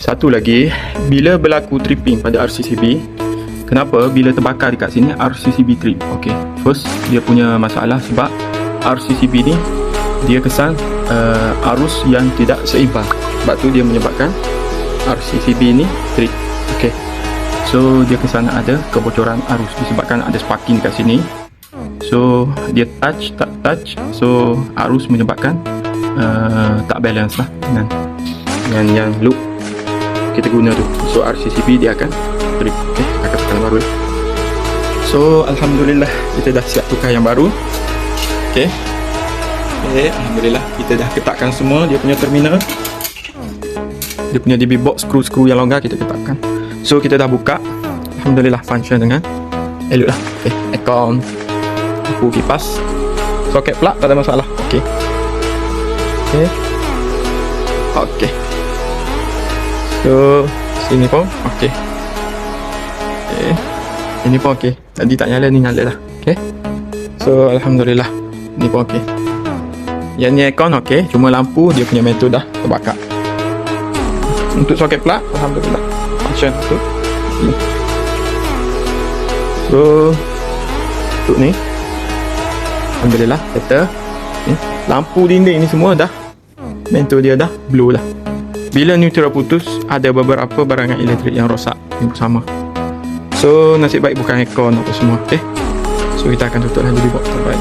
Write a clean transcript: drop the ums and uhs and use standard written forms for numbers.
Satu lagi, bila berlaku tripping pada RCCB, kenapa bila terbakar dekat sini RCCB trip? Okay, first dia punya masalah sebab RCCB ni dia kesan arus yang tidak seimbang. Sebab tu dia menyebabkan RCCB ni trip. Okay, so dia kesan ada kebocoran arus disebabkan ada sparking dekat sini. So dia tak touch, so arus menyebabkan tak balance lah dengan yang loop kita guna tu. So RCCB dia akan trip. Okay, akan tukar yang baru. So alhamdulillah kita dah siap tukar yang baru. Okay, alhamdulillah kita dah ketatkan semua dia punya terminal, dia punya DB box, skru yang longgar kita ketatkan. So kita dah buka, alhamdulillah function dengan elok lah. Okay, aircon, lampu kipas, soket plug tak ada masalah. Okay, so sini pun okay. Ini pun okay. Tadi tak nyala, ni nyala dah. Okay, so alhamdulillah ni pun okay. Yang ni aircon okay, cuma lampu dia punya metal dah terbakar. Untuk soket plug alhamdulillah function tu. So untuk ni alhamdulillah settle. Lampu dinding ni semua dah, metal dia dah blue lah. Bila neutral putus, ada beberapa barangan elektrik yang rosak yang sama. So nasib baik bukan aircon apa semua. Okay, so kita akan tutup lagi di box terbaik.